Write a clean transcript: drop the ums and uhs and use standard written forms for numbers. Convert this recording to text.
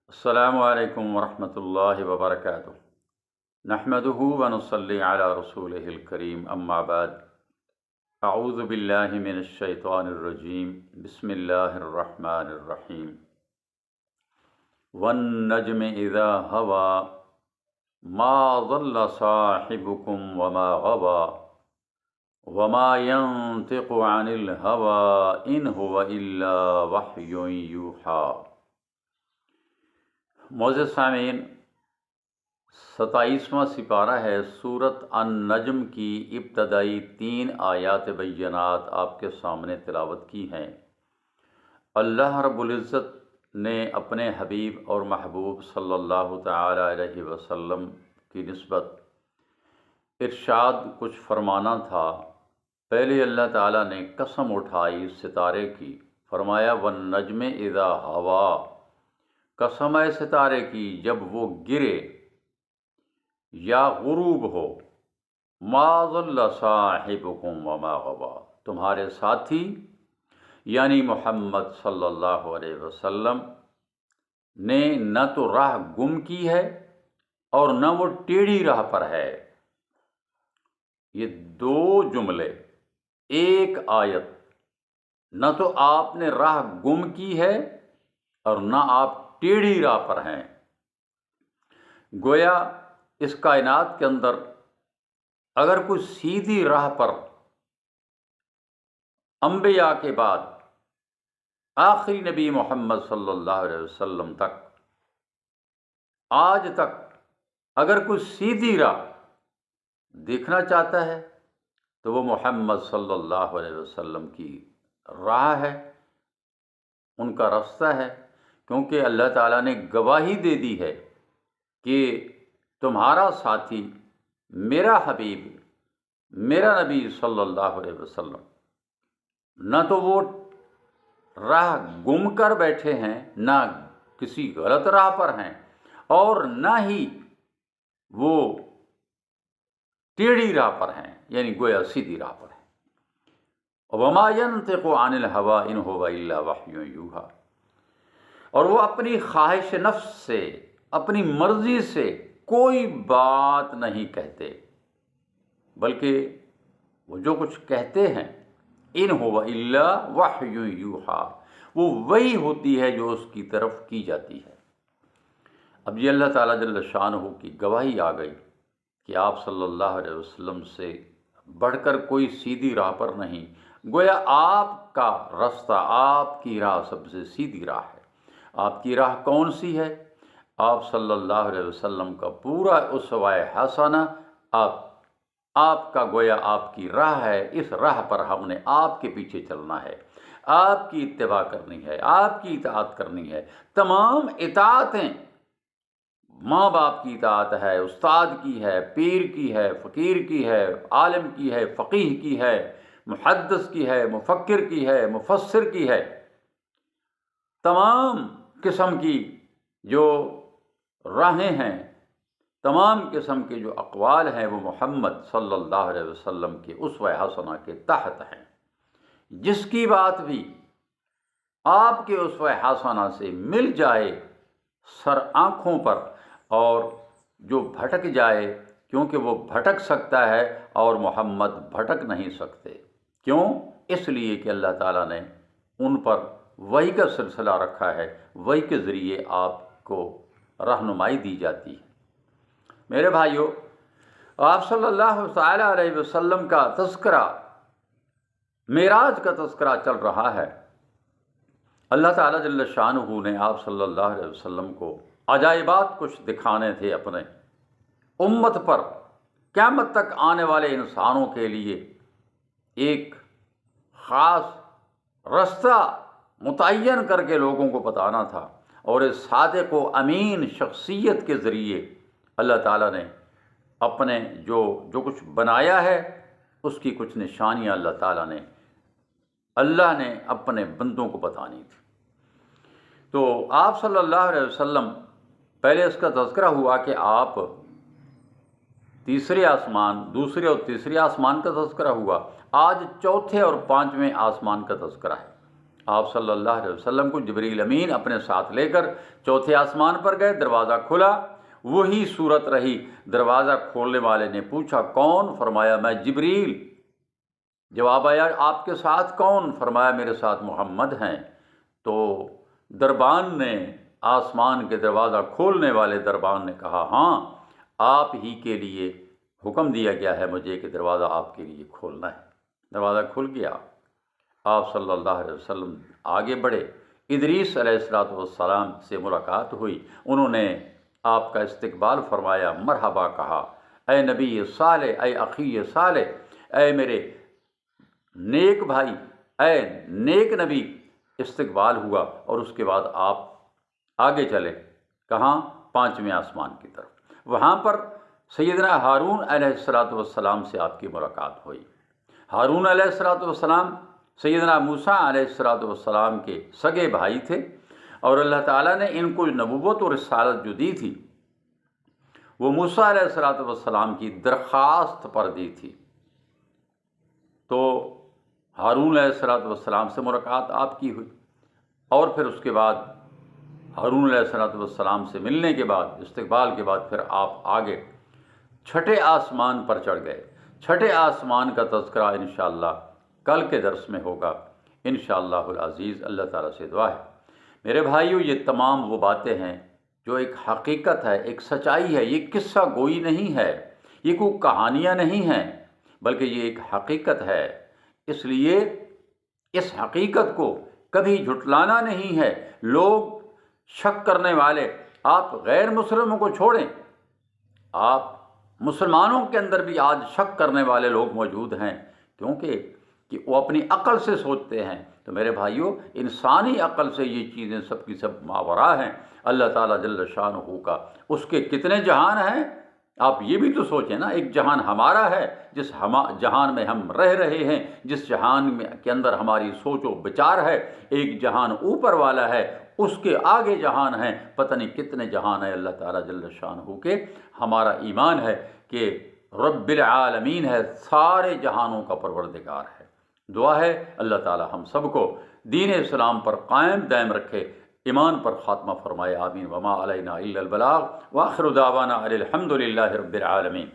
السلام علیکم ورحمۃ اللہ وبرکاتہ۔ نحمدہ ونصلی علی رسولہ الکریم، اما بعد۔ اعوذ باللہ من الشیطان الرجیم، بسم اللہ الرحمن الرحیم۔ والنجم اذا ہوا ما ضل صاحبکم وما غوا وما ينطق عن الهوى ان هو الا وحی یوحی۔ معزز سامعین، 27واں سپارہ ہے سورۃ النجم کی ابتدائی 3 آیات بینات آپ کے سامنے تلاوت کی ہیں۔ اللہ رب العزت نے اپنے حبیب اور محبوب صلی اللہ تعالی علیہ وسلم کی نسبت ارشاد کچھ فرمانا تھا۔ پہلے اللہ تعالیٰ نے قسم اٹھائی ستارے کی، فرمایا والنجم اذا ہوا، قسم ہے ستارے کی جب وہ گرے یا غروب ہو، ما ضل صاحبکم وما غوا، تمہارے ساتھی یعنی محمد صلی اللہ علیہ وسلم نے نہ تو راہ گم کی ہے اور نہ وہ ٹیڑھی راہ پر ہے۔ یہ 2 جملے ایک آیت، نہ تو آپ نے راہ گم کی ہے اور نہ آپ ٹیڑھی راہ پر ہیں۔ گویا اس کائنات کے اندر اگر کوئی سیدھی راہ پر انبیاء کے بعد آخری نبی محمد صلی اللہ علیہ وسلم تک آج تک اگر کوئی سیدھی راہ دیکھنا چاہتا ہے تو وہ محمد صلی اللہ علیہ وسلم کی راہ ہے، ان کا راستہ ہے، کیونکہ اللہ تعالیٰ نے گواہی دے دی ہے کہ تمہارا ساتھی میرا حبیب میرا نبی صلی اللہ علیہ وسلم نہ تو وہ راہ گم کر بیٹھے ہیں، نہ کسی غلط راہ پر ہیں، اور نہ ہی وہ ٹیڑھی راہ پر ہیں، یعنی گویا سیدھی راہ پر ہیں۔ وما ينطق عن الهوى ان هو الا وحی یوحی، اور وہ اپنی خواہش نفس سے، اپنی مرضی سے کوئی بات نہیں کہتے، بلکہ وہ جو کچھ کہتے ہیں ان هو الا وحی یوحی، وہ وہی ہوتی ہے جو اس کی طرف کی جاتی ہے۔ اب یہ اللہ تعالیٰ جل شانہ کی گواہی آ گئی کہ آپ صلی اللہ علیہ وسلم سے بڑھ کر کوئی سیدھی راہ پر نہیں، گویا آپ کا راستہ، آپ کی راہ سب سے سیدھی راہ ہے۔ آپ کی راہ کون سی ہے؟ آپ صلی اللہ علیہ وسلم کا پورا اسوہ حسنہ آپ کا گویا آپ کی راہ ہے۔ اس راہ پر ہم نے آپ کے پیچھے چلنا ہے، آپ کی اتباع کرنی ہے، آپ کی اطاعت کرنی ہے۔ تمام اطاعتیں، ماں باپ کی اطاعت ہے، استاد کی ہے، پیر کی ہے، فقیر کی ہے، عالم کی ہے، فقیہ کی ہے، محدث کی ہے، مفکر کی ہے، مفسر کی ہے، تمام قسم کی جو راہیں ہیں، تمام قسم کے جو اقوال ہیں، وہ محمد صلی اللہ علیہ وسلم کے اسوہ حسنہ کے تحت ہیں۔ جس کی بات بھی آپ کے اسوہ حسنہ سے مل جائے سر آنکھوں پر، اور جو بھٹک جائے، کیونکہ وہ بھٹک سکتا ہے اور محمد بھٹک نہیں سکتے۔ کیوں؟ اس لیے کہ اللہ تعالیٰ نے ان پر وحی کا سلسلہ رکھا ہے، وحی کے ذریعے آپ کو رہنمائی دی جاتی ہے۔ میرے بھائیو، آپ صلی اللہ تعالیٰ علیہ وسلم کا تذکرہ، معراج کا تذکرہ چل رہا ہے۔ اللہ تعالیٰ جل شانہ نے آپ صلی اللہ علیہ وسلم کو عجائبات کچھ دکھانے تھے اپنے امت پر، قیامت تک آنے والے انسانوں کے لیے ایک خاص راستہ متعین کر کے لوگوں کو بتانا تھا، اور اس صادق و امین شخصیت کے ذریعے اللہ تعالیٰ نے اپنے جو کچھ بنایا ہے اس کی کچھ نشانیاں اللہ نے اپنے بندوں کو بتانی تھی۔ تو آپ صلی اللہ علیہ وسلم، پہلے اس کا تذکرہ ہوا کہ آپ دوسرے اور تیسرے آسمان کا تذکرہ ہوا، آج چوتھے اور 5ویں آسمان کا تذکرہ ہے۔ آپ صلی اللہ علیہ وسلم کو جبریل امین اپنے ساتھ لے کر چوتھے آسمان پر گئے، دروازہ کھلا، وہی صورت رہی۔ دروازہ کھولنے والے نے پوچھا کون؟ فرمایا میں جبریل۔ جواب آیا آپ کے ساتھ کون؟ فرمایا میرے ساتھ محمد ہیں۔ تو دربان نے، آسمان کے دروازہ کھولنے والے دربان نے کہا ہاں آپ ہی کے لیے حکم دیا گیا ہے مجھے کہ دروازہ آپ کے لیے کھولنا ہے۔ دروازہ کھل گیا، آپ صلی اللہ علیہ وسلم آگے بڑھے، ادریس علیہ السلام سے ملاقات ہوئی، انہوں نے آپ کا استقبال فرمایا، مرحبا کہا، اے نبی صالح، اے اخی صالح، اے میرے نیک بھائی، اے نیک نبی، استقبال ہوا۔ اور اس کے بعد آپ آگے چلے، کہاں؟ پانچویں آسمان کی طرف۔ وہاں پر سیدنا ہارون علیہ السلام سے آپ کی ملاقات ہوئی۔ ہارون علیہ السلام سیدنا موسیٰ علیہ السلام کے سگے بھائی تھے، اور اللہ تعالیٰ نے ان کو نبوت اور رسالت جو دی تھی وہ موسیٰ علیہ السلام کی درخواست پر دی تھی۔ تو ہارون علیہ السلام سے ملاقات آپ کی ہوئی، اور پھر اس کے بعد ہارون علیہ السلام سے ملنے کے بعد، استقبال کے بعد، پھر آپ آگے چھٹے آسمان پر چڑھ گئے۔ چھٹے آسمان کا تذکرہ انشاءاللہ کل کے درس میں ہوگا انشاءاللہ العزیز۔ اللہ تعالیٰ سے دعا ہے میرے بھائیو، یہ تمام وہ باتیں ہیں جو ایک حقیقت ہے، ایک سچائی ہے، یہ قصہ گوئی نہیں ہے، یہ کوئی کہانیاں نہیں ہیں، بلکہ یہ ایک حقیقت ہے۔ اس لیے اس حقیقت کو کبھی جھٹلانا نہیں ہے۔ لوگ شک کرنے والے، آپ غیر مسلموں کو چھوڑیں، آپ مسلمانوں کے اندر بھی آج شک کرنے والے لوگ موجود ہیں، کیونکہ کہ وہ اپنی عقل سے سوچتے ہیں۔ تو میرے بھائیوں، انسانی عقل سے یہ چیزیں سب کی سب ماوراء ہیں۔ اللہ تعالیٰ جل شانہ کا اس کے کتنے جہان ہیں، آپ یہ بھی تو سوچیں نا۔ ایک جہان ہمارا ہے، جس جہان میں ہم رہ رہے ہیں، جس جہان میں کے اندر ہماری سوچ و بچار ہے۔ ایک جہان اوپر والا ہے، اس کے آگے جہان ہیں، پتہ نہیں کتنے جہان ہیں اللہ تعالیٰ جل شانہ کے۔ ہمارا ایمان ہے کہ رب العالمین ہے، سارے جہانوں کا پروردگار ہے۔ دعا ہے اللہ تعالیٰ ہم سب کو دین اسلام پر قائم دائم رکھے، ایمان پر خاتمہ فرمائے، آمین۔ وما علینا الا البلاغ، وآخر دعوانا الحمد للہ رب العالمین۔